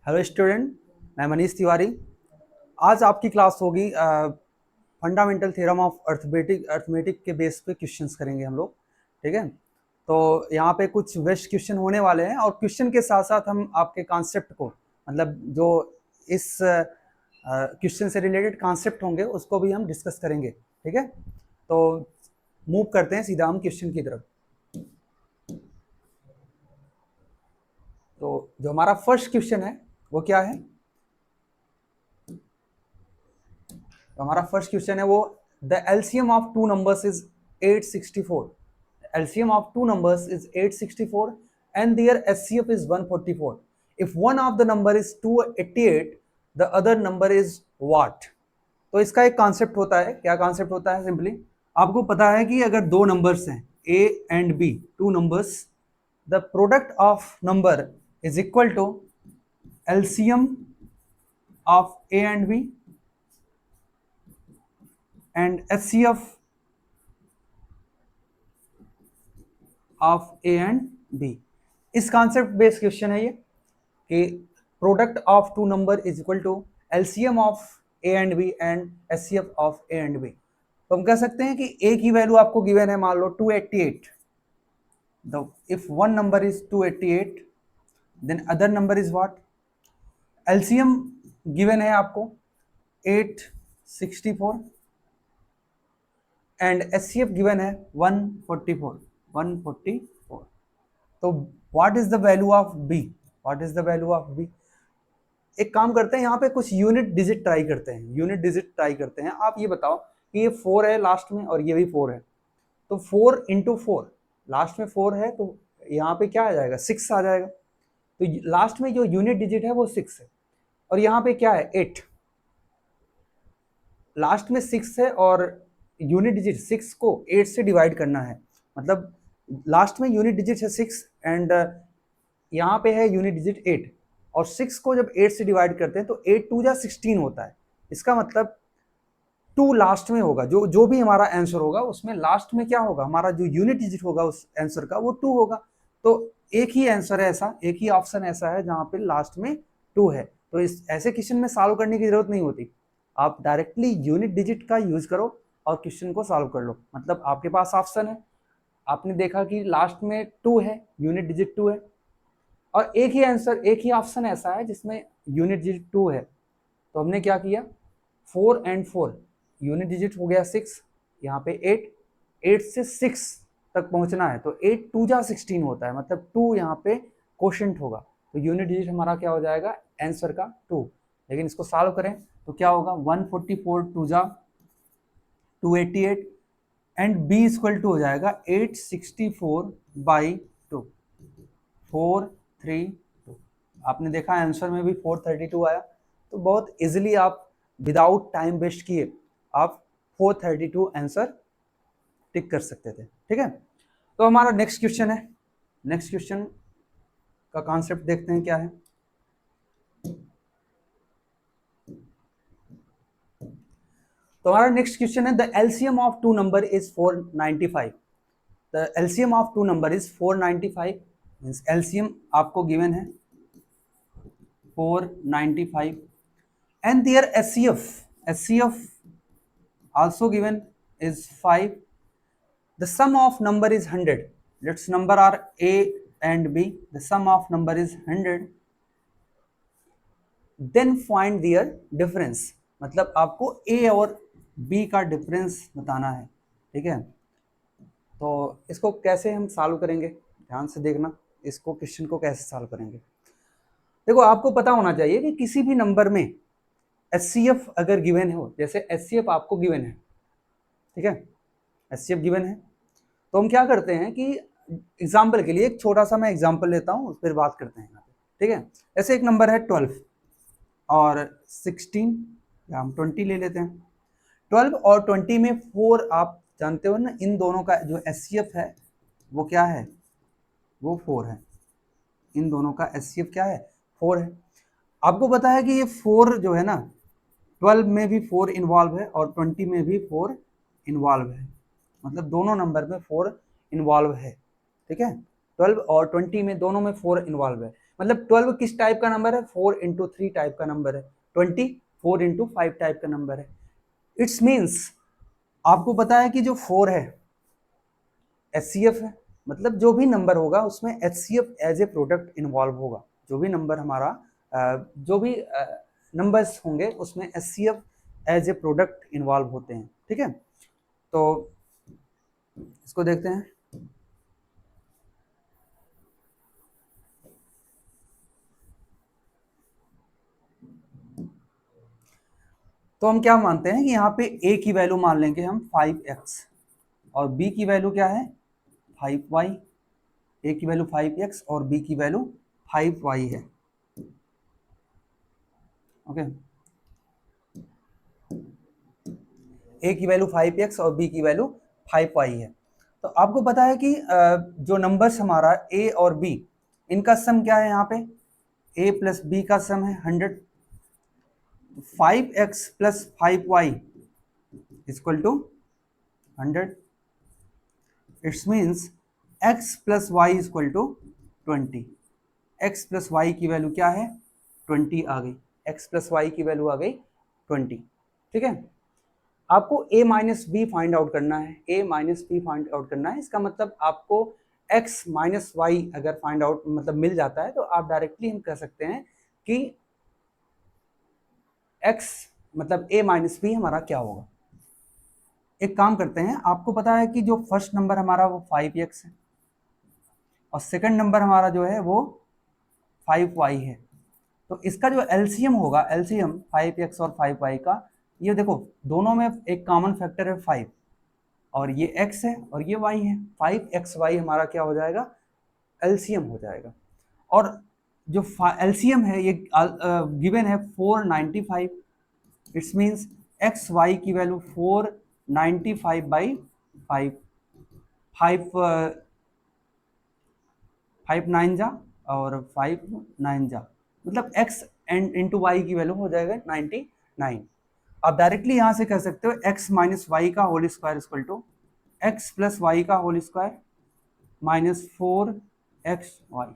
Hello student, मैं मनीष तिवारी। आज आपकी क्लास होगी फंडामेंटल थ्योरम ऑफ अर्थमेटिक के बेस पे क्वेश्चंस करेंगे हम लोग। ठीक है, तो यहाँ पे कुछ बेस्ट क्वेश्चन होने वाले हैं और क्वेश्चन के साथ साथ हम आपके कॉन्सेप्ट को, मतलब जो इस क्वेश्चन से रिलेटेड कॉन्सेप्ट होंगे उसको भी हम डिस्कस करेंगे। ठीक है, तो मूव करते हैं सीधा हम क्वेश्चन की तरफ। तो जो हमारा फर्स्ट क्वेश्चन है वो क्या है? तो हमारा फर्स्ट क्वेश्चन है वो, the LCM of to numbers is 864। LCM of two numbers is 864 and their SCF is 144. If one of the number is 288, the other number is what? तो इसका एक कॉन्सेप्ट होता है। क्या कॉन्सेप्ट होता है? सिंपली आपको पता है कि अगर दो नंबर्स हैं A and B, two numbers, the product of number is equal to LCM of A and B and SCF of A and B. इस कॉन्सेप्ट बेस्ड क्वेश्चन है ये कि product of two number is equal to LCM of A and B and HCF of A and B. तो हम कह सकते हैं कि ए की वैल्यू आपको गिवन है, मान लो 288। If one number is 288 then other number is what? LCM given है आपको 864 एंड एचसीएफ गिवन है 144। तो what is the value of B? What is the value of B? एक काम करते हैं, यहाँ पे कुछ यूनिट डिजिट ट्राई करते हैं। यूनिट डिजिट ट्राई करते हैं। आप ये बताओ कि ये 4 है लास्ट में और ये भी 4 है, तो 4 इंटू 4, लास्ट में 4 है तो यहाँ पे क्या आ जाएगा? 6 आ जाएगा। तो लास्ट में जो यूनिट डिजिट है वो 6 है और यहाँ पे क्या है? 8। लास्ट में 6 है और यूनिट डिजिट 6 को 8 से डिवाइड करना है। मतलब लास्ट में यूनिट डिजिट है 6 एंड यहाँ पे है यूनिट डिजिट 8 और 6 को जब 8 से डिवाइड करते हैं तो 8 2 जा 16 होता है। इसका मतलब 2 लास्ट में होगा। जो भी हमारा आंसर होगा उसमें लास्ट में क्या होगा? हमारा जो यूनिट डिजिट होगा उस आंसर का वो 2 होगा। तो एक ही आंसर है ऐसा, एक ही ऑप्शन ऐसा है जहाँ पे लास्ट में 2 है। तो इस ऐसे क्वेश्चन में सॉल्व करने की जरूरत नहीं होती, आप डायरेक्टली यूनिट डिजिट का यूज करो और क्वेश्चन को सॉल्व कर लो। मतलब आपके पास ऑप्शन है, आपने देखा कि लास्ट में 2 है, यूनिट डिजिट 2 है और एक ही आंसर, एक ही ऑप्शन ऐसा है जिसमें यूनिट डिजिट 2 है। तो हमने क्या किया? 4 एंड 4, यूनिट डिजिट हो गया 6, यहाँ पे 8 से 6 तक पहुंचना है तो 8 2 जा 16 होता है, मतलब 2 यहाँ पे कोशेंट होगा। तो यूनिट डिजिट हमारा क्या हो जाएगा? आंसर का 2। लेकिन इसको सॉल्व करें तो क्या होगा? 144 2 जा 288 एंड b इक्वल टू हो जाएगा 864 बाई 2, 432। आपने देखा आंसर में भी 432 आया। तो बहुत इजीली आप विदाउट टाइम वेस्ट किए आप 432 आंसर टिक कर सकते थे। ठीक है, तो हमारा नेक्स्ट क्वेश्चन है। नेक्स्ट क्वेश्चन का कॉन्सेप्ट देखते हैं क्या है। तो हमारा नेक्स्ट क्वेश्चन है, the LCM of two number is 495। The LCM of two number is 495 means LCM आपको गिवन है 495 and their SCF also given is 5. The sum of number is 100. Let's number are A and B. The sum of number is 100. Then find their difference. मतलब आपको A और B का difference बताना है। ठीक है, तो इसको कैसे हम सॉल्व करेंगे? ध्यान से देखना, इसको क्वेश्चन को कैसे सॉल्व करेंगे। देखो, आपको पता होना चाहिए कि किसी भी नंबर में एचसीएफ अगर गिवन हो, जैसे एचसीएफ आपको गिवन है, ठीक है, एचसीएफ गिवन है, तो हम क्या करते हैं कि एग्जाम्पल के लिए एक छोटा सा मैं एग्जाम्पल लेता हूँ, उस पर बात करते हैं यहाँ पे। ठीक है, ऐसे एक नंबर है 12 और 16, या हम 20 ले लेते हैं। 12 और 20 में 4, आप जानते हो ना, इन दोनों का जो एचसीएफ है वो क्या है? वो 4 है। इन दोनों का एचसीएफ क्या है? 4 है। आपको पता है कि ये 4 जो है ना, 12 में भी 4 इन्वॉल्व है और 20 में भी 4 इन्वॉल्व है, मतलब दोनों नंबर में 4 इन्वॉल्व है। ठीक है, 12 और 20 में दोनों में 4 इन्वॉल्व है। मतलब 12 किस टाइप का नंबर है? 4 इंटू 3 टाइप का नंबर है। 20 4 इंटू 5 टाइप का नंबर है। इट्स मीन्स आपको पता है कि जो 4 है HCF है, मतलब जो भी नंबर होगा उसमें HCF as a product involve होगा। जो भी नंबर हमारा जो भी नंबर्स होंगे उसमें HCF as a product involve होते हैं। ठीक है, तो इसको देखते हैं। तो हम क्या मानते हैं कि यहाँ पे a की वैल्यू मान लेंगे हम 5x और b की वैल्यू क्या है 5y। a की वैल्यू 5x और b की वैल्यू 5y है। ओके, a की वैल्यू 5x और b की वैल्यू 5y है। तो आपको पता है कि जो नंबर्स हमारा a और b इनका सम क्या है? यहाँ पे a प्लस b का सम है 100। 5x plus 5y equal to 100। It's means x plus Y equal to 20। x plus Y की वैल्यू क्या है 20 आ गई। x प्लस वाई की वैल्यू आ गई 20। ठीक है, आपको a minus B find out करना है। a minus B find out करना है, इसका मतलब आपको x माइनस वाई अगर फाइंड आउट मतलब मिल जाता है तो आप डायरेक्टली हम कह सकते हैं कि x मतलब a माइनस बी हमारा क्या होगा। एक काम करते हैं, आपको पता है कि जो फर्स्ट नंबर हमारा वो 5x है और सेकंड नंबर हमारा जो है वो 5y है। तो इसका जो एलसीएम होगा, एलसीएम 5x और 5y का, ये देखो दोनों में एक कॉमन फैक्टर है 5 और ये x है और ये y है। 5xy हमारा क्या हो जाएगा एलसीएम हो जाएगा। और जो एलसीएम है ये गिवन है 495। इट्स मीन्स एक्स वाई की वैल्यू 495 बाई 5। 5 9 जा और 5 9 जा, मतलब x एंड इंटू वाई की वैल्यू हो जाएगा 99। आप डायरेक्टली यहां से कह सकते हो x माइनस वाई का whole square equal to X plus Y का whole square minus 4xy।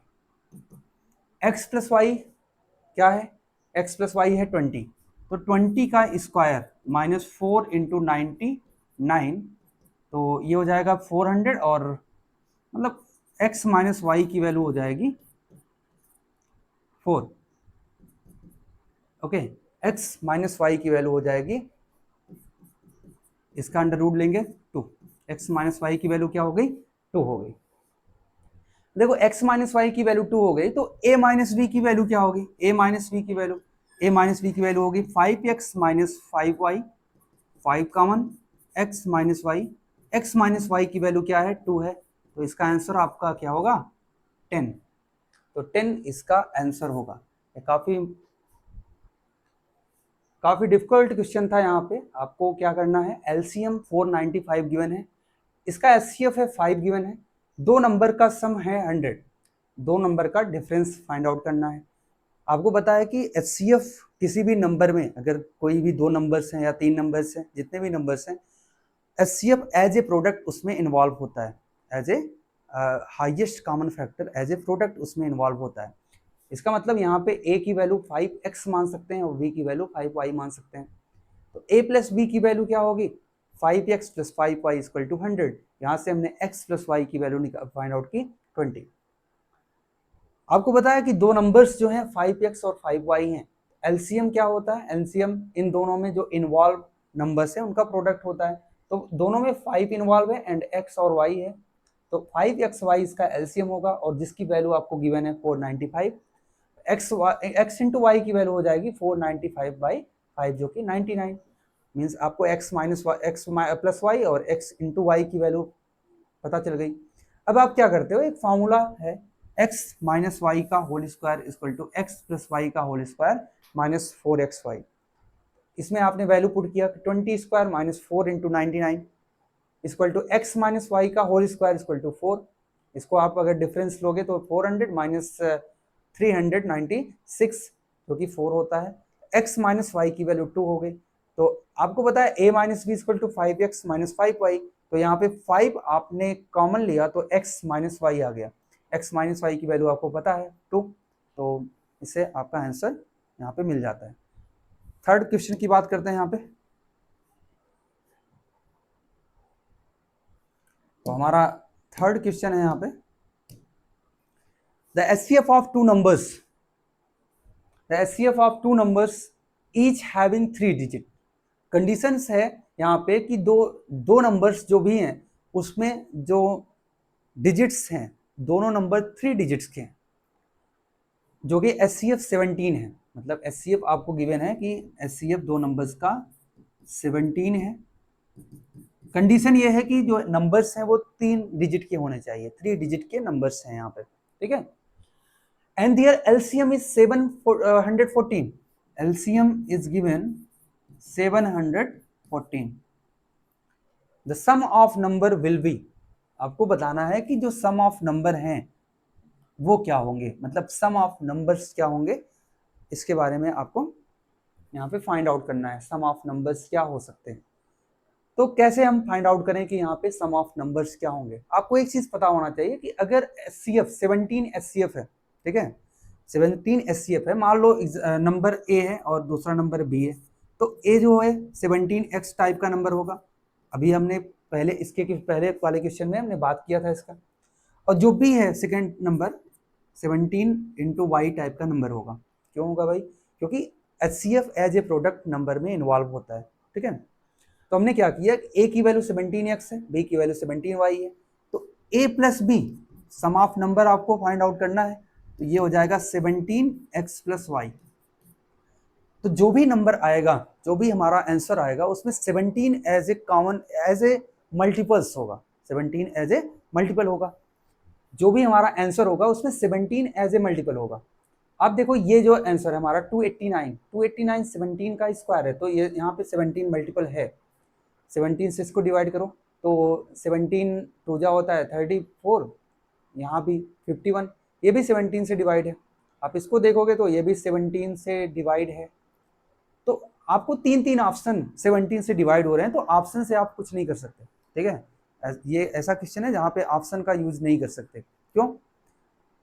x plus Y क्या है? x प्लस वाई है 20, तो 20 का स्क्वायर माइनस 4 इंटू 99, तो ये हो जाएगा 400 और मतलब x माइनस वाई की वैल्यू हो जाएगी 4। ओके, x माइनस वाई की वैल्यू हो जाएगी, इसका अंडर रूट लेंगे 2। x माइनस वाई की वैल्यू क्या हो गई 2 हो गई। देखो x माइनस वाई की वैल्यू 2 हो गई, तो a माइनस बी की वैल्यू क्या होगी? a माइनस बी की वैल्यू, a माइनस बी की वैल्यू होगी 5x minus 5y, 5 common, x minus Y, x minus Y की वैल्यू क्या है 2 है, तो इसका आंसर आपका क्या होगा 10। तो 10 इसका आंसर होगा। काफी डिफिकल्ट क्वेश्चन था। यहाँ पे आपको क्या करना है, एलसीएम 495 गिवन है, इसका एचसीएफ है 5 गिवन है, दो नंबर का सम है 100, दो नंबर का डिफरेंस फाइंड आउट करना है। आपको पता है कि एचसीएफ किसी भी नंबर में अगर कोई भी दो नंबर्स हैं या तीन नंबर्स हैं, जितने भी नंबर्स हैं, एचसीएफ एज ए प्रोडक्ट उसमें इन्वॉल्व होता है, as a highest common factor as a product उसमें इन्वॉल्व होता है। इसका मतलब यहाँ पे a की वैल्यू 5x मान सकते हैं और b की वैल्यू 5y मान सकते हैं। तो a प्लस बी की वैल्यू क्या होगी 5x plus 5y equal to 100। यहाँ से हमने x प्लस वाई की वैल्यू फाइंड आउट की 20। आपको बताया कि दो नंबर्स जो हैं 5x और 5y हैं, एलसीएम क्या होता है? एलसीएम इन दोनों में जो इन्वॉल्व नंबर्स हैं उनका प्रोडक्ट होता है। तो दोनों में 5 इन्वॉल्व है एंड x और y है, तो 5xy इसका एलसीएम होगा और जिसकी वैल्यू आपको गिवन है 495। एक्स इंटू वाई की वैल्यू हो जाएगी 495 बाई 5 जो कि 99। मीन्स आपको x minus X plus Y और x इंटू वाई की वैल्यू पता चल गई। अब आप क्या करते हो, एक फार्मूला है x माइनस वाई का whole square equal to X plus Y का होल स्क्वायर माइनस 4xy। इसमें आपने वैल्यू पुट किया 20 square minus 4 into 99 equal to X minus Y का होल स्क्वायर इक्वल टू 4। इसको आप अगर डिफरेंस लोगे तो 400 माइनस 396 जो कि 4 होता है। x माइनस वाई की वैल्यू 2 हो गई। तो आपको पता है a minus B equal to 5x minus 5y, तो यहाँ पे 5 आपने कॉमन लिया तो x माइनस वाई आ गया। x माइनस वाई की वैल्यू आपको पता है 2, तो इससे आपका आंसर यहाँ पे मिल जाता है। थर्ड क्वेश्चन की बात करते हैं यहाँ पे। तो हमारा थर्ड क्वेश्चन है यहाँ पे, the HCF of to numbers, the HCF of two numbers each having 3 digit. Conditions है यहाँ पे कि दो नंबर्स जो भी हैं उसमें जो डिजिट्स हैं दोनों नंबर 3 डिजिट्स के हैं, जो कि एचसीएफ 17 है। मतलब एचसीएफ आपको गिवन है कि एचसीएफ दो नंबर्स का 17 है। कंडीशन ये है कि जो नंबर्स हैं वो 3 डिजिट के होने चाहिए, 3 डिजिट के नंबर्स हैं यहाँ पे, ठीक है। And their LCM is 714, LCM is given 714। The sum of number will be, आपको बताना है कि जो सम ऑफ नंबर हैं वो क्या होंगे, मतलब सम ऑफ नंबर्स क्या होंगे, इसके बारे में आपको यहाँ पे फाइंड आउट करना है। सम ऑफ नंबर्स क्या हो सकते हैं, तो कैसे हम फाइंड आउट करें कि यहाँ पे सम ऑफ नंबर्स क्या होंगे। आपको एक चीज पता होना चाहिए कि अगर एचसीएफ 17 एचसीएफ है, ठीक है, 17 एचसीएफ है, मान लो नंबर ए है और दूसरा नंबर बी है, तो ए जो है 17x टाइप का नंबर होगा। अभी हमने पहले इसके पहले वाले क्वेश्चन में हमने बात किया था इसका। और जो बी है second number 17 into Y type का नंबर होगा। क्यों होगा भाई, क्योंकि HCF as a product number में इन्वॉल्व होता है, ठीक है। तो हमने क्या किया, ए की वैल्यू 17x है, बी की वैल्यू 17y है, तो a plus B sum of number आपको फाइंड आउट करना है, तो ये हो जाएगा 17x प्लस वाई। तो जो भी नंबर आएगा, जो भी हमारा आंसर आएगा उसमें 17 as a common as a multiples होगा, 17 एज ए मल्टीपल होगा। जो भी हमारा आंसर होगा उसमें 17 एज ए मल्टीपल होगा। अब देखो ये जो आंसर है हमारा 289 17 का स्क्वायर है, तो ये यहाँ पे 17 मल्टीपल है। 17 से इसको डिवाइड करो तो 17 टू जा होता है 34, यहाँ भी 51, ये भी 17 से डिवाइड है। आप इसको देखोगे तो ये भी 17 से डिवाइड है। तो आपको तीन तीन ऑप्शन 17 से डिवाइड हो रहे हैं, तो ऑप्शन से आप कुछ नहीं कर सकते, ठीक है। ये ऐसा क्वेश्चन है जहाँ पे ऑप्शन का यूज नहीं कर सकते। क्यों,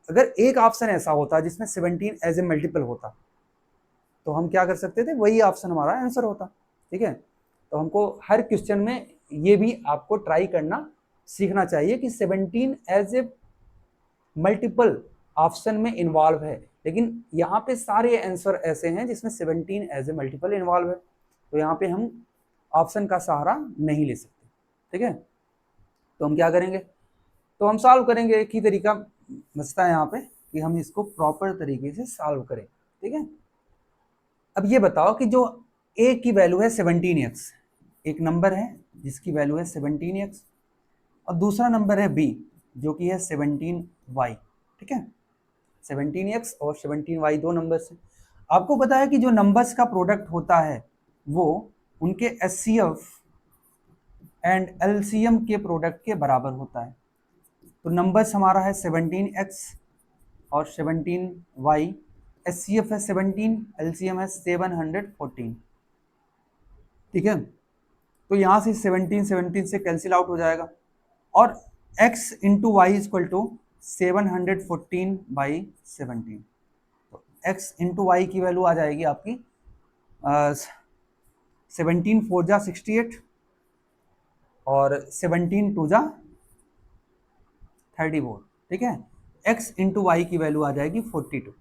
अगर एक ऑप्शन ऐसा होता जिसमें 17 एज ए मल्टीपल होता तो हम क्या कर सकते थे, वही ऑप्शन हमारा आंसर होता, ठीक है। तो हमको हर क्वेश्चन में ये भी आपको ट्राई करना सीखना चाहिए कि 17 एज ए मल्टीपल ऑप्शन में इन्वॉल्व है, लेकिन यहाँ पे सारे आंसर ऐसे हैं जिसमें 17 एज ए मल्टीपल इन्वॉल्व है, तो यहाँ पे हम ऑप्शन का सहारा नहीं ले सकते, ठीक है। तो हम क्या करेंगे, तो हम सॉल्व करेंगे। एक ही तरीका बचता है यहाँ पे कि हम इसको प्रॉपर तरीके से सॉल्व करें, ठीक है। अब ये बताओ कि जो a की वैल्यू है 17x, एक नंबर है जिसकी वैल्यू है 17x, और दूसरा नंबर है b जो कि है 17y, ठीक है। 17x और 17y दो नंबर्स हैं। आपको पता है कि जो नंबर्स का प्रोडक्ट होता है वो उनके एचसीएफ एंड एलसीएम के प्रोडक्ट के बराबर होता है। तो नंबर्स हमारा है 17x और 17y, एचसीएफ है 17, एलसीएम है 714, ठीक है। तो यहाँ से 17 से कैंसिल आउट हो जाएगा, और x into Y equal to 714 by 17। तो x इंटू वाई की वैल्यू आ जाएगी आपकी 17 4 जा 68 और 17 2 जा 34, ठीक है। x इंटू वाई की वैल्यू आ जाएगी 42,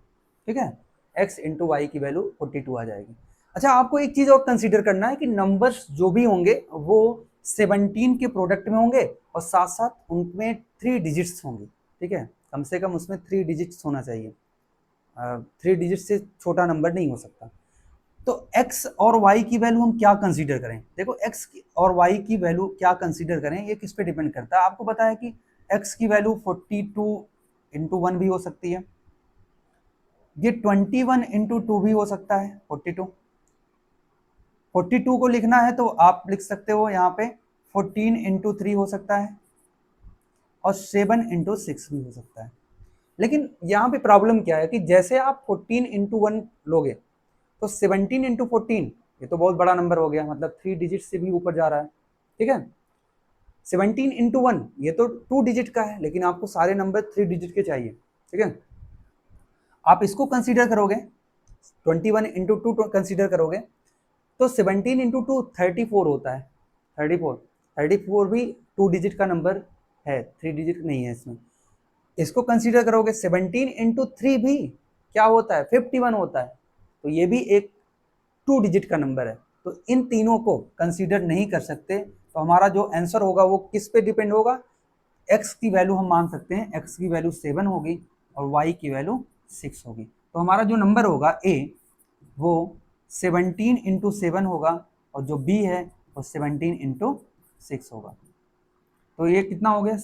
ठीक है। x इंटू वाई की वैल्यू 42 आ जाएगी। अच्छा, आपको एक चीज और कंसीडर करना है कि नंबर्स जो भी होंगे वो 17 के प्रोडक्ट में होंगे और साथ साथ उनमें 3 डिजिट्स होंगे, ठीक है। कम से कम उसमें 3 डिजिट्स होना चाहिए, 3 डिजिट से छोटा नंबर नहीं हो सकता। तो x और y की वैल्यू हम क्या कंसीडर करें, देखो x और y की वैल्यू क्या कंसीडर करें ये किस पे डिपेंड करता है। आपको पता है कि x की वैल्यू 42 इंटू 1 भी हो सकती है, ये 21 इंटू 2 भी हो सकता है, 42 को लिखना है तो आप लिख सकते हो यहाँ पे 14 इंटू 3 हो सकता है, और 7 इंटू 6 भी हो सकता है। लेकिन यहाँ पे प्रॉब्लम क्या है कि जैसे आप 14 इंटू 1 लोगे तो 17 इंटू 14 ये तो बहुत बड़ा नंबर हो गया, मतलब 3 डिजिट से भी ऊपर जा रहा है, ठीक है। 17 इंटू 1 ये तो 2 डिजिट का है, लेकिन आपको सारे नंबर 3 डिजिट के चाहिए, ठीक है। आप इसको कंसीडर करोगे, 21 इंटू 2 कंसीडर करोगे तो 17 इंटू 2 34 होता है। 34 भी 2 डिजिट का नंबर है, 3 डिजिट नहीं है इसमें। इसको कंसीडर करोगे 17 इंटू 3 भी क्या होता है, 51 होता है। तो ये भी एक 2 डिजिट का नंबर है। तो इन तीनों को कंसीडर नहीं कर सकते। तो हमारा जो आंसर होगा वो किस पे डिपेंड होगा, x की वैल्यू हम मान सकते हैं, x की वैल्यू 7 होगी और y की वैल्यू 6 होगी। तो हमारा जो नंबर होगा a वो 17 इंटू 7 होगा और जो b है वो 17 इंटू 6 होगा। तो ये कितना हो गया,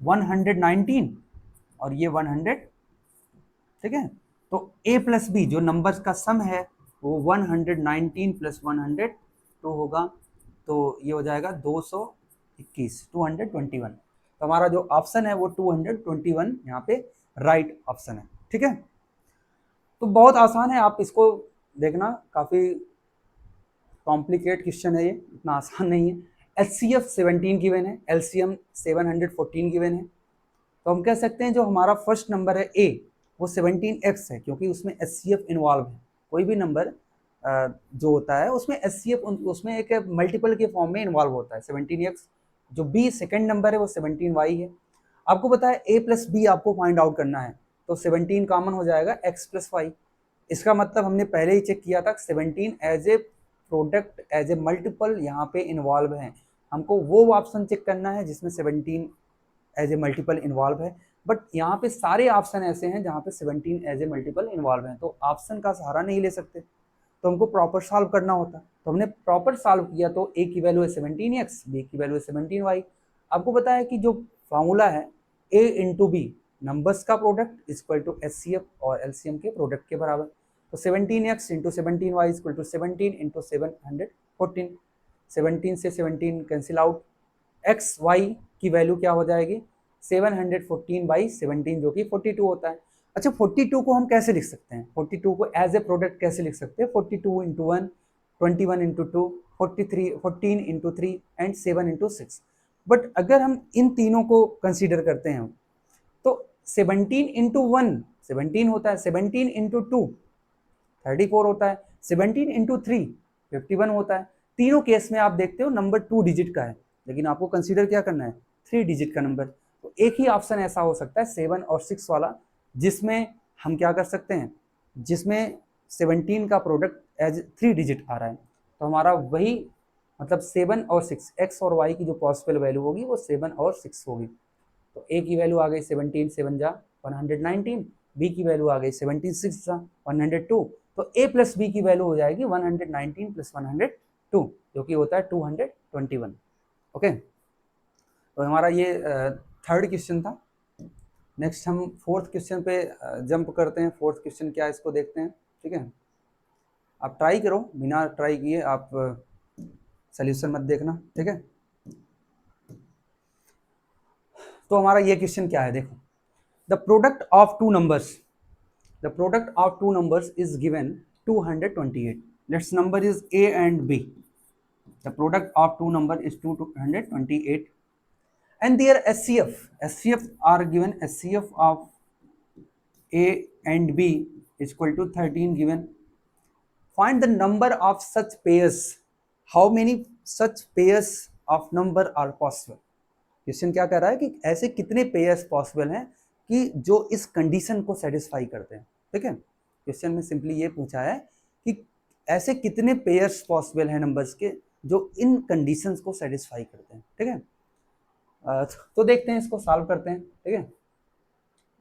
119 और ये 100, ठीक है। तो a प्लस बी जो नंबर्स का सम है वो 119 प्लस 102 होगा, तो ये हो जाएगा 221, 221। तो हमारा जो ऑप्शन है वो 221 यहाँ पे राइट ऑप्शन है, ठीक है। तो बहुत आसान है, आप इसको देखना, काफ़ी कॉम्प्लिकेट क्वेश्चन है ये, इतना आसान नहीं है। HCF 17 गिवन है, LCM 714 गिवन है। तो हम कह सकते हैं जो हमारा फर्स्ट नंबर है A वो 17x है, क्योंकि उसमें HCF इन्वॉल्व है। कोई भी नंबर जो होता है उसमें HCF उसमें एक मल्टीपल के फॉर्म में इन्वॉल्व होता है, 17x। जो B सेकंड नंबर है वो 17y है। आपको पता है A प्लस बी आपको फाइंड आउट करना है, तो 17 कॉमन हो जाएगा x प्लस वाई। इसका मतलब हमने पहले ही चेक किया था, 17 as a product as a multiple यहाँ पे इन्वॉल्व है। हमको वो ऑप्शन चेक करना है जिसमें 17 एज ए मल्टीपल इन्वॉल्व है। बट यहाँ पे सारे ऑप्शन ऐसे हैं जहाँ पे 17 एज ए मल्टीपल इन्वॉल्व है, तो ऑप्शन का सहारा नहीं ले सकते, तो हमको प्रॉपर सॉल्व करना होता। तो हमने प्रॉपर सॉल्व किया, तो ए की वैल्यू है 17x, बी की वैल्यू है 17y। आपको पता है कि जो फॉर्मूला है ए इंटू बी, नंबर्स का प्रोडक्ट इक्वल टू HCF और LCM के प्रोडक्ट के बराबर। तो 17x into 17y equal to 17 into 714। 17 से 17 कैंसिल आउट, एक्स वाई की वैल्यू क्या हो जाएगी, 714 बाई 17 जो कि 42 होता है। अच्छा 42 को हम कैसे लिख सकते हैं, 42 को एज ए प्रोडक्ट कैसे लिख सकते हैं, 42 into 1, 21 into 2, 43, 14 into 3 and 7 into 6। But अगर हम इन तीनों को कंसीडर करते हैं तो 17 इंटू 1 17 होता है, 17 इंटू 2 34 होता है, 17 इंटू 3 51 होता है। तीनों केस में आप देखते हो नंबर 2 डिजिट का है, लेकिन आपको कंसीडर क्या करना है, 3 डिजिट का नंबर। तो एक ही ऑप्शन ऐसा हो सकता है 7 और 6 वाला, जिसमें हम क्या कर सकते हैं, जिसमें 17 का प्रोडक्ट एज 3 डिजिट आ रहा है। तो हमारा वही मतलब 7 और 6, एक्स और वाई की जो पॉसिबल वैल्यू होगी वो 7 और 6 होगी। तो ए की वैल्यू आ गई 17 7 जा 119, बी की वैल्यू आ गई 17 6 जा 102। तो ए प्लस बी की वैल्यू हो जाएगी 119 प्लस 102, जो कि होता है 221। ओके, तो हमारा ये थर्ड क्वेश्चन था। नेक्स्ट हम फोर्थ क्वेश्चन पे जंप करते हैं। फोर्थ क्वेश्चन क्या है इसको देखते हैं, ठीक है। आप ट्राई करो, बिना ट्राई किए आप सोल्यूशन मत देखना, ठीक है। तो हमारा ये क्वेश्चन क्या है, देखो, the product of two numbers, the product of two numbers is given 228. Let's number is a and b. The product of two number is 228 and their SCF are given, SCF of a and b is equal to 13 given. Find the number of such pairs. How many such pairs of number are possible? Question क्या कह रहा है कि ऐसे कितने pairs possible हैं कि जो इस कंडीशन को सेटिस्फाई करते हैं, ठीक है। क्वेश्चन में सिंपली ये पूछा है कि ऐसे कितने पेयर्स पॉसिबल हैं नंबर्स के जो इन कंडीशंस को सेटिस्फाई करते हैं, ठीक है। तो देखते हैं, इसको सॉल्व करते हैं, ठीक है।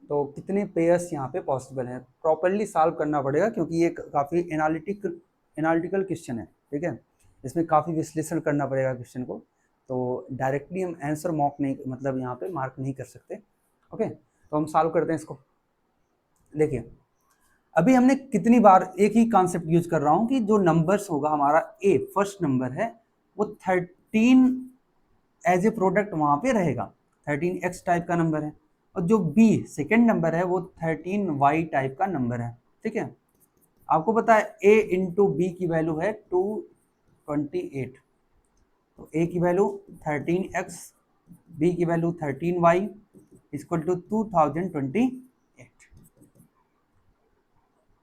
तो कितने पेयर्स यहाँ पे पॉसिबल हैं, प्रॉपरली सॉल्व करना पड़ेगा क्योंकि ये काफ़ी एनालिटिकल क्वेश्चन है, ठीक है। इसमें काफ़ी विश्लेषण करना पड़ेगा क्वेश्चन को, तो डायरेक्टली हम आंसर मॉक नहीं, मतलब यहाँ पे मार्क नहीं कर सकते। ओके, तो हम सॉल्व करते हैं इसको। देखिए अभी हमने कितनी बार एक ही कॉन्सेप्ट यूज कर रहा हूँ कि जो नंबर्स होगा हमारा ए फर्स्ट नंबर है वो 13 एज ए प्रोडक्ट वहाँ पे रहेगा, 13x टाइप का नंबर है, और जो बी सेकेंड नंबर है वो 13y टाइप का नंबर है, ठीक है। आपको पता है a इंटू बी की वैल्यू है 228, तो a की वैल्यू 13x, b की वैल्यू 13y इक्वल टू 2028।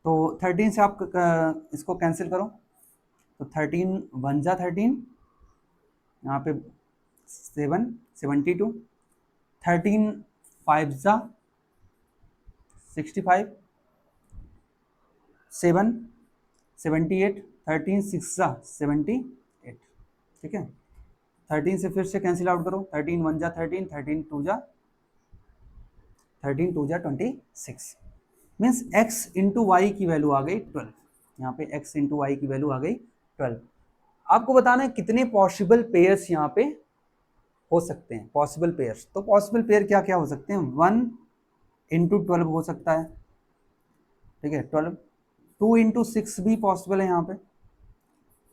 तो 13 से आप इसको कैंसिल करो, तो 13 वन जा 13, यहाँ पे 7 72, 13 फाइव जा 65, 7 78, 13 सिक्स जा 78, ठीक है। 13 से फिर से कैंसिल आउट करो, 13 वन जा 13, 13 टू जा 26, मीन्स x इंटू वाई की वैल्यू आ गई 12। यहाँ पे x इंटू वाई की वैल्यू आ गई 12। आपको बताना है कितने पॉसिबल पेयर्स यहाँ पे हो सकते हैं, पॉसिबल पेयर्स। तो पॉसिबल पेयर क्या क्या हो सकते हैं, 1 इंटू 12 हो सकता है, ठीक है 12, 2 इंटू 6 भी पॉसिबल है यहाँ पे,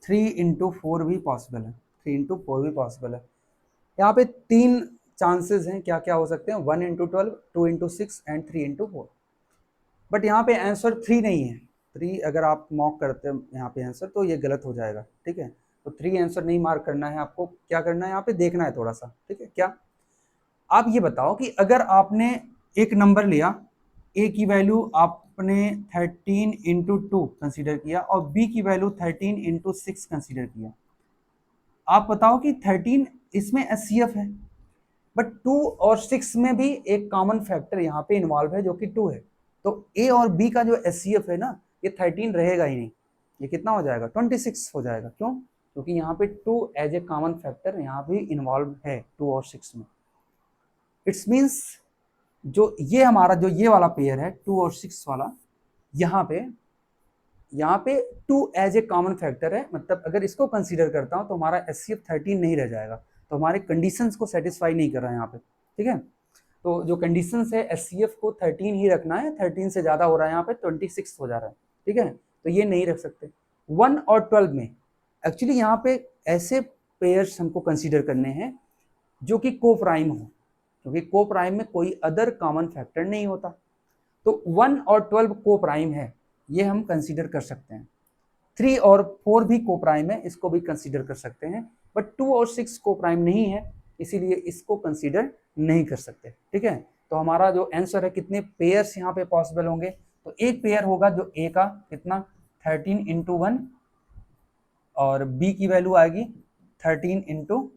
3 इंटू 4 भी पॉसिबल है, 3 इंटू 4 भी पॉसिबल है। यहाँ पे 3 चांसेस हैं क्या क्या हो सकते हैं, 1 into 12, 2 into 6 and 3 into 4। But यहाँ पे आंसर 3 नहीं है, 3 अगर आप मॉक करते हैं यहाँ पे आंसर तो ये गलत हो जाएगा, ठीक है। तो 3 आंसर नहीं मार्क करना है आपको, क्या करना है यहाँ पे देखना है थोड़ा सा, ठीक है। क्या आप ये बताओ कि अगर आपने एक नंबर लिया, a की वैल्यू आपने 13 इंटू 2 कंसिडर किया और b की वैल्यू 13 इंटू 6 कंसिडर किया, आप बताओ कि 13 इसमें एचसीएफ है, बट 2 और 6 में भी एक कॉमन फैक्टर यहाँ पे इन्वॉल्व है जो कि 2 है। तो ए और बी का जो एचसीएफ है ना, ये 13 रहेगा ही नहीं, ये कितना हो जाएगा 26 हो जाएगा। क्यों? क्योंकि यहाँ पे 2 एज ए कॉमन फैक्टर यहाँ भी इन्वॉल्व है 2 और 6 में। इट्स मीन्स जो ये हमारा जो ये वाला पेयर है 2 और 6 वाला, यहाँ पे 2 एज ए कॉमन फैक्टर है, मतलब अगर इसको कंसीडर करता हूँ तो हमारा एचसीएफ 13 नहीं रह जाएगा, तो हमारे कंडीशंस को सेटिस्फाई नहीं कर रहा है यहाँ पे, ठीक है। तो जो कंडीशंस है एचसीएफ को 13 ही रखना है, 13 से ज़्यादा हो रहा है यहाँ पे 26 हो जा रहा है, ठीक है, तो ये नहीं रख सकते। 1 और 12 में एक्चुअली यहाँ पे ऐसे पेयर्स हमको कंसीडर करने हैं जो कि को प्राइम हो, क्योंकि को प्राइम में कोई अदर कॉमन फैक्टर नहीं होता। तो 1 और 12 को प्राइम है, ये हम कंसीडर कर सकते हैं। 3 और 4 भी को प्राइम है, इसको भी कंसीडर कर सकते हैं, बट 2 और 6 को प्राइम नहीं है, इसीलिए इसको कंसीडर नहीं कर सकते, ठीक है। तो हमारा जो आंसर है कितने पेयर्स यहाँ पे पॉसिबल होंगे, तो एक पेयर होगा जो ए का कितना 13 इंटू 1 और बी की वैल्यू आएगी 13 इंटू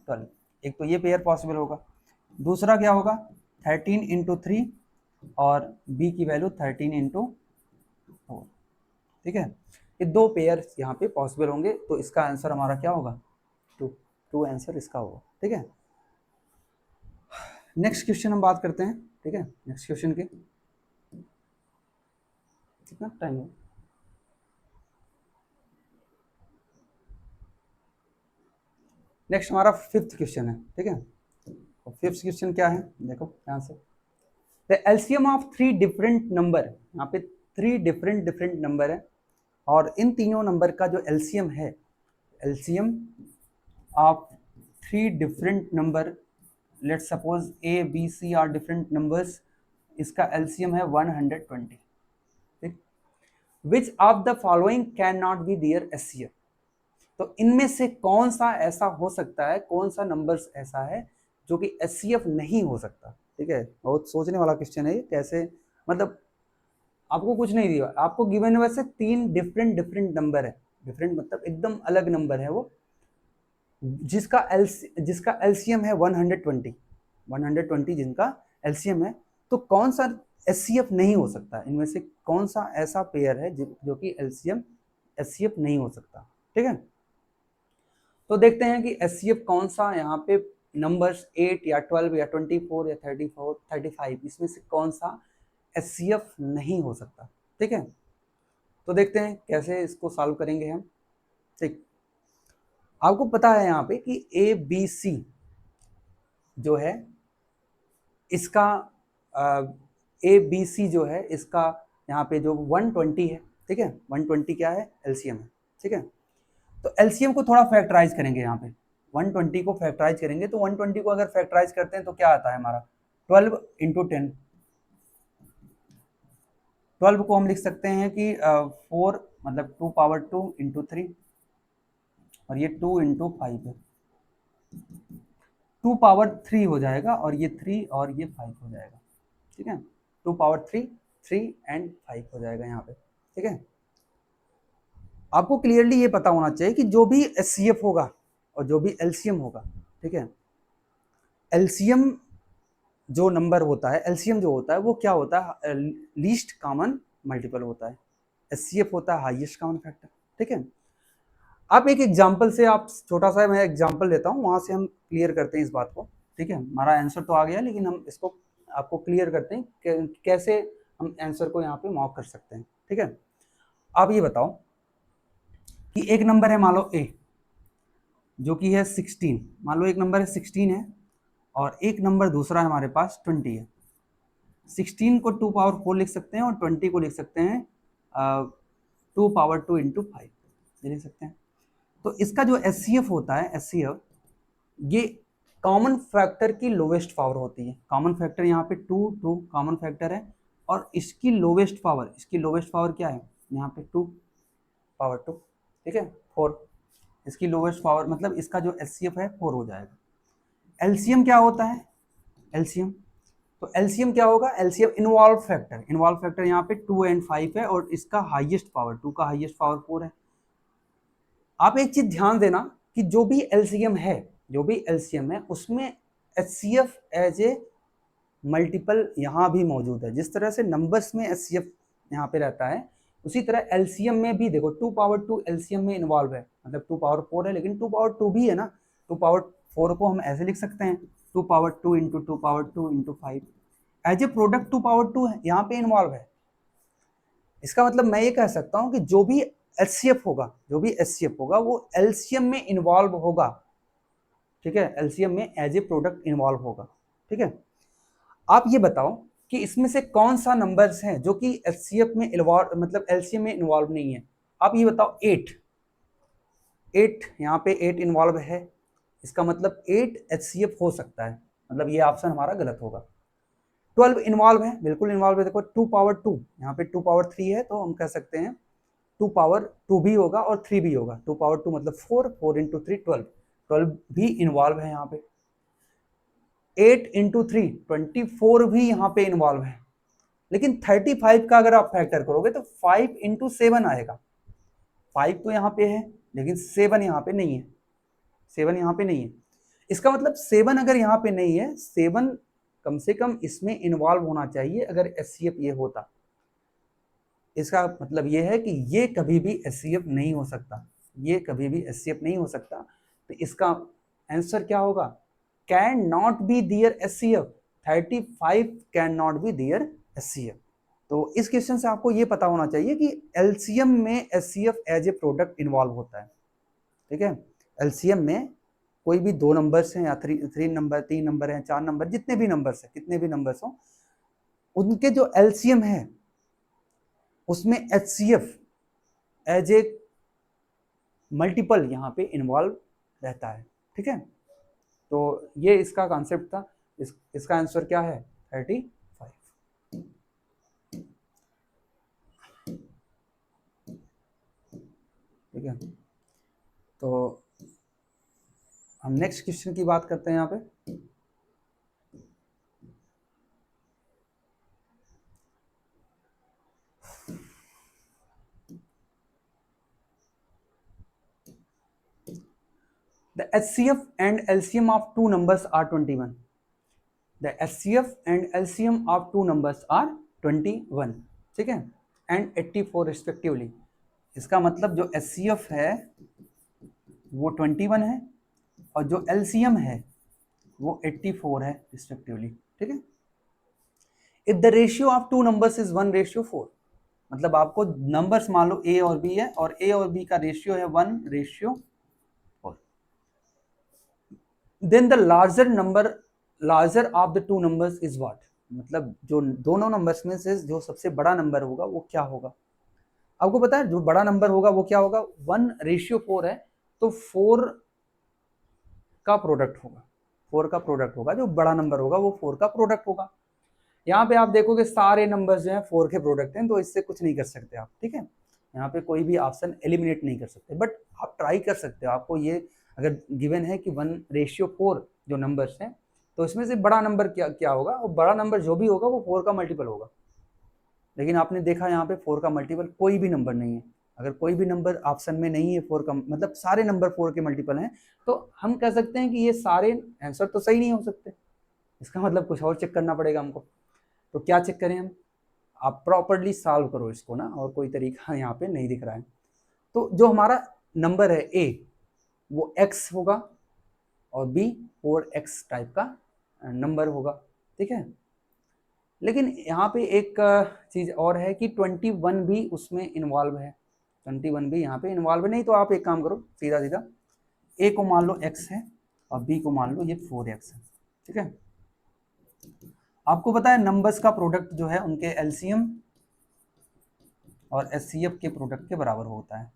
12, एक तो ये पेयर पॉसिबल होगा। दूसरा क्या होगा 13 इंटू 3 और बी की वैल्यू 13 इंटू 4, ठीक है। ये दो पेयर यहाँ पे पॉसिबल होंगे, तो इसका आंसर हमारा क्या होगा 2 आंसर इसका होगा, ठीक है। नेक्स्ट क्वेश्चन हम बात करते हैं, ठीक है। नेक्स्ट क्वेश्चन के कितना टाइम है, नेक्स्ट हमारा 5th क्वेश्चन है, ठीक है। तो 5th क्वेश्चन क्या है, देखो यहाँ से, the LCM of 3 different number, यहाँ पे 3 डिफरेंट नंबर है और इन तीनों नंबर का जो एलसीएम है, LCM of 3 different number, let's suppose A B C are different numbers, इसका एलसीएम है 120, ठीक। Which of the following can not be their HCF, तो इनमें से कौन सा ऐसा हो सकता है, कौन सा नंबर्स ऐसा है जो कि एचसीएफ नहीं हो सकता, ठीक है। बहुत सोचने वाला क्वेश्चन है ये, कैसे, मतलब आपको कुछ नहीं दिया, आपको गिवन वैसे 3 डिफरेंट नंबर है, डिफरेंट मतलब एकदम अलग नंबर है वो, जिसका एलसीएम है 120 जिनका एलसीएम है, तो कौन सा एचसीएफ नहीं हो सकता, इनमें से कौन सा ऐसा पेयर है जो कि एचसीएफ नहीं हो सकता, ठीक है। तो देखते हैं कि एचसीएफ कौन सा, यहाँ पे नंबर्स 8 या 12 या 24 या 34 35, इसमें से कौन सा एचसीएफ नहीं हो सकता, ठीक है। तो देखते हैं कैसे इसको सॉल्व करेंगे हम, ठीक। आपको पता है यहाँ पे कि ए बी सी जो है इसका ए बी सी जो है इसका यहाँ पे जो 120 है, ठीक है, 120 क्या है एलसीएम है, ठीक है। तो एलसीएम को थोड़ा फैक्टराइज करेंगे, यहाँ पे 120 को फैक्टराइज करेंगे, तो 120 को अगर फैक्टराइज करते हैं तो क्या आता है हमारा 12 इंटू 10, 12 को हम लिख सकते हैं कि 4 मतलब 2 पावर 2 इंटू 3 और ये 2 इंटू 5 है, 2 पावर 3 हो जाएगा और ये 3 और ये 5 हो जाएगा, ठीक है। 2 पावर 3 3 एंड 5 हो जाएगा यहाँ पे, ठीक है। आपको क्लियरली ये पता होना चाहिए कि जो भी HCF होगा और जो भी LCM होगा, ठीक है, LCM जो नंबर होता है, LCM जो होता है वो क्या होता है, लीस्ट कॉमन मल्टीपल होता है। HCF होता है हाईएस्ट कॉमन फैक्टर, ठीक है। आप एक एग्जांपल से, आप छोटा सा मैं एग्जांपल लेता हूँ, वहां से हम क्लियर करते हैं इस बात को, ठीक है। हमारा आंसर तो आ गया, लेकिन हम इसको आपको क्लियर करते हैं कि कैसे हम आंसर को यहाँ पे मॉक कर सकते हैं, ठीक है। आप ये बताओ कि एक नंबर है मान लो A, जो कि है 16, मान लो एक नंबर है 16 है, और एक नंबर दूसरा है हमारे पास 20 है। 16 को 2 पावर 4 लिख सकते हैं और 20 को लिख सकते हैं 2 पावर 2 इंटू 5, ये लिख सकते हैं। तो इसका जो HCF होता है, HCF ये कॉमन फैक्टर की लोवेस्ट पावर होती है। कॉमन फैक्टर यहाँ पे 2 कॉमन फैक्टर है, और इसकी लोवेस्ट पावर क्या है यहाँ पे 2 पावर 2, ठीक है, 4। इसकी लोवेस्ट पावर मतलब इसका जो HCF है 4 हो जाएगा। LCM क्या होता है, LCM, तो LCM क्या होगा, LCM इन्वॉल्व फैक्टर यहाँ पे 2 एंड 5 है, और इसका हाईएस्ट पावर 2 का हाईएस्ट पावर 4 है। आप एक चीज ध्यान देना कि जो भी LCM है उसमें HCF एज ए मल्टीपल यहाँ भी मौजूद है। जिस तरह से नंबर्स में HCF यहाँ पे रहता है, उसी तरह LCM में भी देखो 2 पावर 2 LCM में इन्वॉल्व है, मतलब 2 पावर 4 है, लेकिन 2 पावर 2 भी है ना। 2 पावर 4 को हम ऐसे लिख सकते हैं 2 power 2 into 2 power 2 into 5, as a product 2 power 2 है यहाँ पे इन्वॉल्व है। इसका मतलब मैं ये कह सकता हूँ कि जो भी HCF होगा वो LCM में इन्वॉल्व होगा, ठीक है, LCM में एज ए प्रोडक्ट इन्वॉल्व होगा, ठीक है। आप ये बताओ कि इसमें से कौन सा नंबर्स हैं जो कि HCF में इन्वॉल्व, मतलब LCM में इन्वॉल्व नहीं है। आप ये बताओ 8 यहाँ पे 8 इन्वॉल्व है, इसका मतलब 8 HCF हो सकता है, मतलब ये ऑप्शन हमारा गलत होगा। 12 इन्वॉल्व है, बिल्कुल इन्वॉल्व है। देखो 2 पावर 2 यहाँ पे 2 पावर 3 है, तो हम कह सकते हैं 2 पावर 2 भी होगा और 3 भी होगा। 2 पावर 2 मतलब 4 इंटू 3 12 भी इन्वॉल्व है यहाँ पे। 8 इंटू 3 24 भी यहाँ पे इन्वॉल्व है। लेकिन 35 का अगर आप फैक्टर करोगे तो 5 इंटू 7 आएगा। 5 तो यहाँ पे है, लेकिन 7 यहाँ पे नहीं है, 7 यहाँ पे नहीं है। इसका मतलब 7 अगर यहाँ पे नहीं है, 7 कम से कम इसमें इन्वॉल्व होना चाहिए अगर HCF ये होता। इसका मतलब ये है कि ये कभी भी HCF नहीं हो सकता, ये कभी भी HCF नहीं हो सकता। तो इसका आंसर क्या होगा, can not B their HCF। 35 can not B their HCF। तो इस क्वेश्चन से आपको ये पता होना चाहिए कि LCM में HCF as a product involve होता है, ठीक है। LCM में कोई भी 2 नंबर्स हैं या 3 नंबर, 3 नंबर हैं, 4 नंबर, जितने भी नंबर्स हैं, कितने भी नंबर्स हों, उनके जो LCM है उसमें HCF एज ए मल्टीपल यहाँ पे इन्वॉल्व रहता है, ठीक है। तो ये इसका कॉन्सेप्ट था। इसका आंसर क्या है 35, ठीक है। तो हम नेक्स्ट क्वेश्चन की बात करते हैं यहाँ पे। The HCF and LCM of two numbers are 21. The HCF and LCM of two numbers are 21, ठीक है, and 84 respectively. इसका मतलब जो HCF है वो 21 है और जो LCM है वो 84 है रिस्पेक्टिवली, ठीक है। If the ratio of to numbers is 1:4, मतलब आपको नंबर्स मान लो A और B है और A और B का रेशियो है 1:4, then the larger of the two numbers is what, मतलब जो दोनों नंबर्स में से जो सबसे बड़ा नंबर होगा वो क्या होगा। आपको पता है जो बड़ा नंबर होगा वो क्या होगा, 1:4 है, तो 4 का प्रोडक्ट होगा, 4 का प्रोडक्ट होगा। जो बड़ा नंबर होगा वो 4 का प्रोडक्ट होगा। यहाँ पे आप देखोगे सारे नंबर्स जो हैं 4 के प्रोडक्ट हैं, तो इससे कुछ नहीं कर सकते आप, ठीक है। यहाँ पे कोई भी ऑप्शन एलिमिनेट नहीं कर सकते, बट आप ट्राई कर सकते हो। आपको ये अगर गिवन है कि 1:4 जो नंबर्स हैं, तो इसमें से बड़ा नंबर क्या क्या होगा, और बड़ा नंबर जो भी होगा वो 4 का मल्टीपल होगा। लेकिन आपने देखा यहाँ पे 4 का मल्टीपल कोई भी नंबर नहीं है। अगर कोई भी नंबर ऑप्शन में नहीं है 4 का, मतलब सारे नंबर 4 के मल्टीपल हैं, तो हम कह सकते हैं कि ये सारे आंसर तो सही नहीं हो सकते। इसका मतलब कुछ और चेक करना पड़ेगा हमको। तो क्या चेक करें हम? आप प्रॉपरली सॉल्व करो इसको ना, और कोई तरीका यहाँ पे नहीं दिख रहा है। तो जो हमारा नंबर है ए, वो x होगा और b 4x टाइप का नंबर होगा, ठीक है। लेकिन यहाँ पे एक चीज़ और है कि 21 भी उसमें इन्वॉल्व है। 21 भी यहाँ पे इन्वॉल्व है। नहीं तो आप एक काम करो, सीधा सीधा a को मान लो x है और b को मान लो ये 4x है, ठीक है। आपको पता है नंबर्स का प्रोडक्ट जो है उनके एलसीएम और एचसीएफ के प्रोडक्ट के बराबर होता है।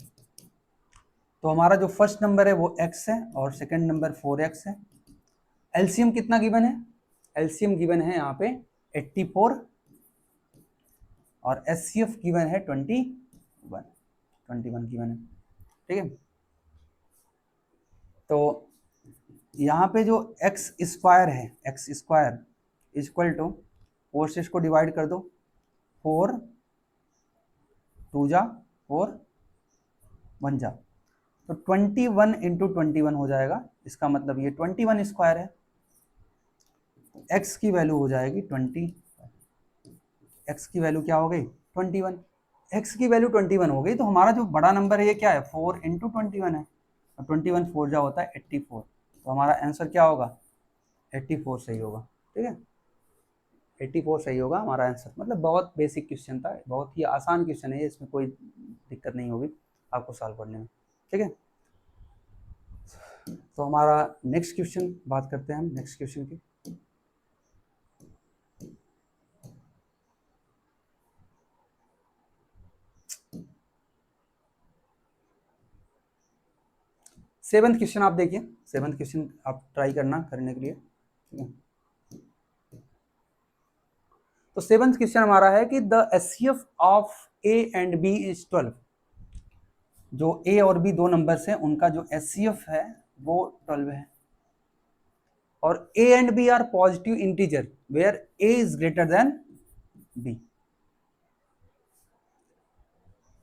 तो हमारा जो फर्स्ट नंबर है वो x है और सेकंड नंबर 4x है। एलसीएम कितना गिवन है? एलसीएम गिवन है यहाँ पे 84 और एचसीएफ गिवन है 21 गिवन है, ठीक है। तो यहाँ पे जो एक्स स्क्वायर है, एक्स स्क्वायर इक्वल टू 4 से इसको डिवाइड कर दो, 4 2 जा 4 1 जा, तो 21 इंटू 21 हो जाएगा। इसका मतलब ये 21 स्क्वायर है। एक्स की वैल्यू हो जाएगी 20। एक्स की वैल्यू क्या हो गई? 21। एक्स की वैल्यू 21 हो गई, तो हमारा जो बड़ा नंबर है ये क्या है? 4 इंटू 21 है। 21 4 जा होता है 84, तो हमारा आंसर क्या होगा? 84 सही होगा, ठीक है। 84 सही होगा हमारा आंसर। मतलब बहुत बेसिक क्वेश्चन था, बहुत ही आसान क्वेश्चन है, इसमें कोई दिक्कत नहीं होगी आपको सॉल्व करने में, ठीक है। तो हमारा नेक्स्ट क्वेश्चन बात करते हैं हम नेक्स्ट क्वेश्चन की। सेवंथ क्वेश्चन आप देखिए, सेवंथ क्वेश्चन आप ट्राई करना करने के लिए, ठीक है। तो सेवंथ क्वेश्चन हमारा है कि the HCF of A and B is 12। जो ए और बी दो नंबर्स हैं उनका जो एचसीएफ है वो 12 है। और A and B are positive integer where A is greater than B,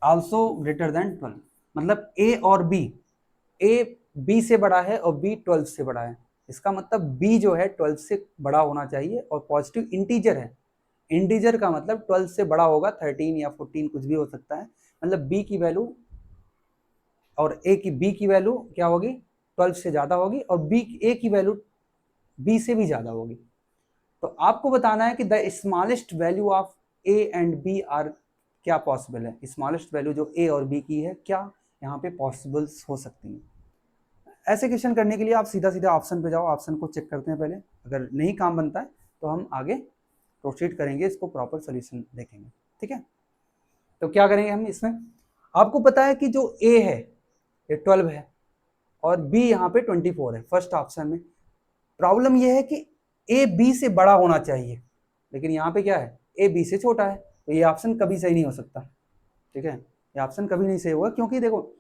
also greater than 12। मतलब ए और बी, ए बी से बड़ा है और बी 12 से बड़ा है। इसका मतलब बी जो है 12 से बड़ा होना चाहिए और पॉजिटिव इंटीजर है। इंटीजर का मतलब 12 से बड़ा होगा, 13 या 14 कुछ भी हो सकता है। मतलब बी की वैल्यू और ए की, बी की वैल्यू क्या होगी? 12 से ज़्यादा होगी और बी ए की वैल्यू बी से भी ज़्यादा होगी। तो आपको बताना है कि the smallest value of A and B are, क्या पॉसिबल है? स्मॉलेस्ट वैल्यू जो ए और बी की है क्या यहाँ पे पॉसिबल्स हो सकती है? ऐसे क्वेश्चन करने के लिए आप सीधा सीधा ऑप्शन पे जाओ, ऑप्शन को चेक करते हैं पहले। अगर नहीं काम बनता है तो हम आगे प्रोसीड करेंगे, इसको प्रॉपर सोल्यूशन देखेंगे, ठीक है। तो क्या करेंगे हम इसमें? आपको पता है कि जो ए है ये 12 है और बी यहाँ पे 24 है फर्स्ट ऑप्शन में। प्रॉब्लम ये है कि ए बी से बड़ा होना चाहिए, लेकिन यहाँ पे क्या है? ए बी से छोटा है, तो ये ऑप्शन कभी सही नहीं हो सकता, ठीक है। ये ऑप्शन कभी नहीं सही होगा, क्योंकि देखो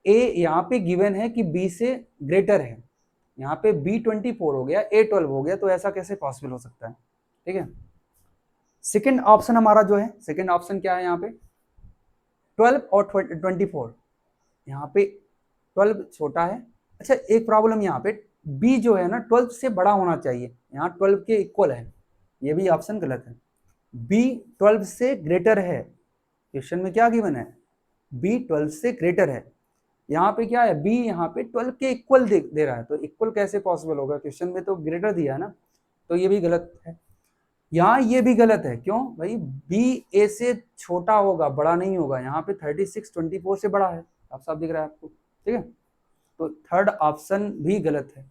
ए यहाँ पे गिवन है कि बी से ग्रेटर है, यहाँ पे बी 24 हो गया, ए 12 हो गया, तो ऐसा कैसे पॉसिबल हो सकता है, ठीक है। सेकेंड ऑप्शन हमारा जो है, सेकेंड ऑप्शन क्या है? यहाँ पे 12 और 24, यहाँ पे 12 छोटा है। अच्छा, एक प्रॉब्लम यहाँ पे, बी जो है ना 12 से बड़ा होना चाहिए, यहाँ 12 के इक्वल है, ये भी ऑप्शन गलत है। बी 12 से ग्रेटर है, क्वेश्चन में क्या गिवन है? बी 12 से ग्रेटर है। यहाँ पे क्या है? बी यहाँ पे 12 के इक्वल दे रहा है, तो इक्वल कैसे पॉसिबल होगा? क्वेश्चन में तो ग्रेटर दिया है ना, तो ये भी गलत है। यहाँ ये भी गलत है, क्यों भाई? बी ए से छोटा होगा, बड़ा नहीं होगा। यहाँ पे 36 24 से बड़ा है, आप साफ दिख रहा है आपको, ठीक है। तो थर्ड ऑप्शन भी गलत है।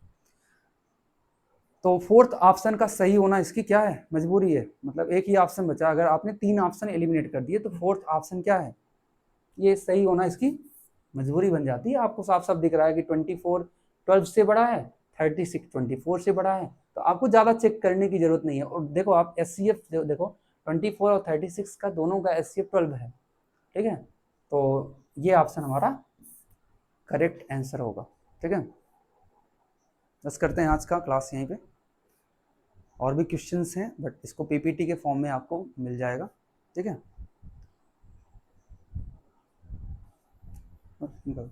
तो फोर्थ ऑप्शन का सही होना इसकी क्या है? मजबूरी है। मतलब एक ही ऑप्शन बचा, अगर आपने 3 ऑप्शन एलिमिनेट कर दिए तो फोर्थ ऑप्शन क्या है? ये सही होना इसकी मजबूरी बन जाती है। आपको साफ साफ दिख रहा है कि 24 12 से बड़ा है, 36 24 से बड़ा है, तो आपको ज़्यादा चेक करने की जरूरत नहीं है। और देखो आप एचसीएफ देखो, 24 और 36 का दोनों का एचसीएफ 12 है, ठीक है। तो ये ऑप्शन हमारा करेक्ट आंसर होगा, ठीक है। बस करते हैं आज का क्लास यहीं पे। और भी क्वेश्चंस हैं बट इसको पीपीटी के फॉर्म में आपको मिल जाएगा। ठीक है। निकल